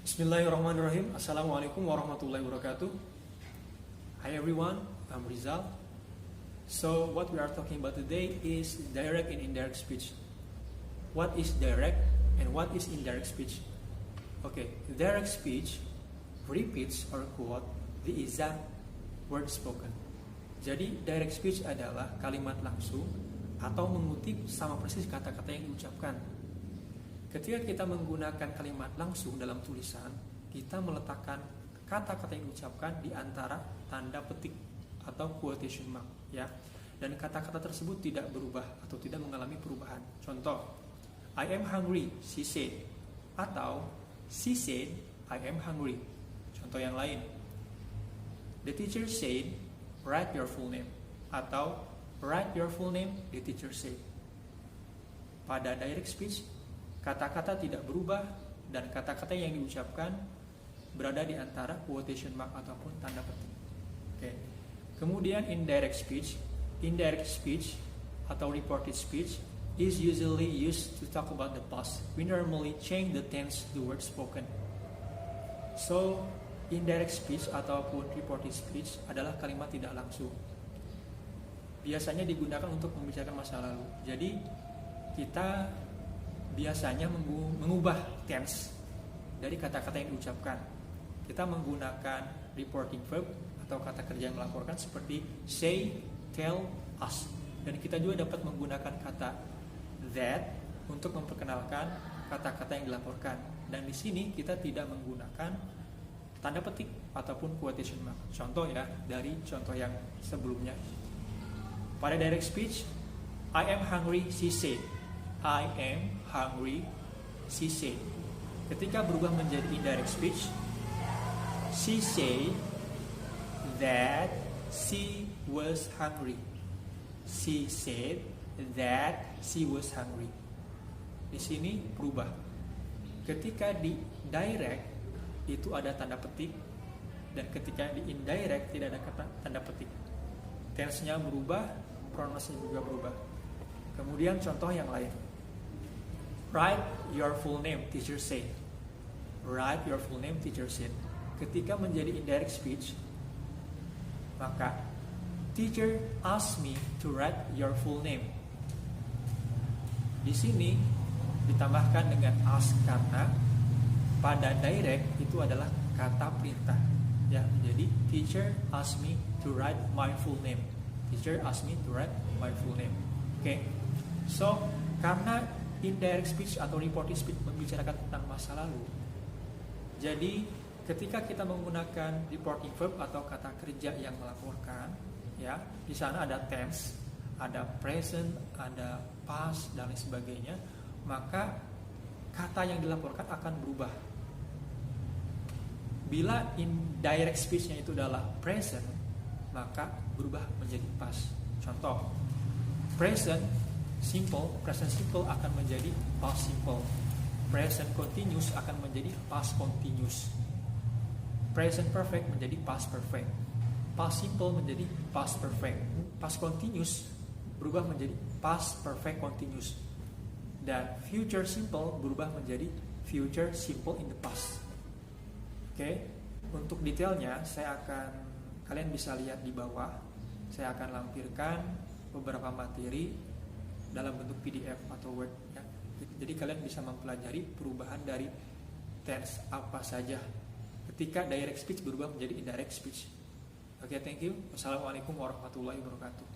Bismillahirrahmanirrahim. Assalamualaikum warahmatullahi wabarakatuh. Hi everyone, I'm Rizal. So what we are talking about today is direct and indirect speech. What is direct and what is indirect speech? Okay, direct speech repeats or quote the exact word spoken. Jadi direct speech adalah kalimat langsung atau mengutip sama persis kata-kata yang diucapkan. Ketika kita menggunakan kalimat langsung dalam tulisan, kita meletakkan kata-kata yang diucapkan di antara tanda petik atau quotation mark, ya. Dan kata-kata tersebut tidak berubah atau tidak mengalami perubahan. Contoh, I am hungry, she said. Atau she said, I am hungry. Contoh yang lain, the teacher said, write your full name. Atau write your full name, the teacher said. Pada direct speech, kata-kata tidak berubah dan kata-kata yang diucapkan berada di antara quotation mark ataupun tanda petik. Oke. Kemudian indirect speech atau reported speech is usually used to talk about the past. We normally change the tense to word spoken. So, indirect speech ataupun reported speech adalah kalimat tidak langsung. Biasanya digunakan untuk membicarakan masa lalu. Jadi, kita biasanya mengubah tense dari kata-kata yang diucapkan. Kita menggunakan reporting verb atau kata kerja yang melaporkan seperti say, tell, ask. Dan kita juga dapat menggunakan kata that untuk memperkenalkan kata-kata yang dilaporkan. Dan di sini kita tidak menggunakan tanda petik ataupun quotation mark. Contoh ya, dari contoh yang sebelumnya. Pada direct speech, I am hungry, she said. I am hungry, she said. Ketika berubah menjadi indirect speech, she said that she was hungry. She said that she was hungry. Di sini berubah. Ketika di direct itu ada tanda petik, dan ketika di indirect tidak ada kata tanda petik. Tense-nya berubah, pronoun-nya juga berubah. Kemudian contoh yang lain. Write your full name, teacher said. Write your full name, teacher said. Ketika menjadi indirect speech, maka teacher asked me to write your full name. Di sini ditambahkan dengan ask karena pada direct itu adalah kata perintah. Ya, jadi teacher asked me to write my full name. Teacher asked me to write my full name. Oke. So, karena indirect speech atau reported speech membicarakan tentang masa lalu. Jadi, ketika kita menggunakan reporting verb atau kata kerja yang melaporkan, ya, di sana ada tense, ada present, ada past dan lain sebagainya, maka kata yang dilaporkan akan berubah. Bila indirect speech-nya itu adalah present, maka berubah menjadi past. Contoh, present simple akan menjadi past simple. Present continuous akan menjadi past continuous. Present perfect menjadi past perfect. Past simple menjadi past perfect. Past continuous berubah menjadi past perfect continuous. Dan future simple berubah menjadi future simple in the past. Oke, untuk detailnya kalian bisa lihat di bawah. Saya akan lampirkan beberapa materi dalam bentuk PDF atau Word, ya. Jadi kalian bisa mempelajari perubahan dari tense apa saja ketika direct speech berubah menjadi indirect speech. Oke, thank you. Wassalamualaikum warahmatullahi wabarakatuh.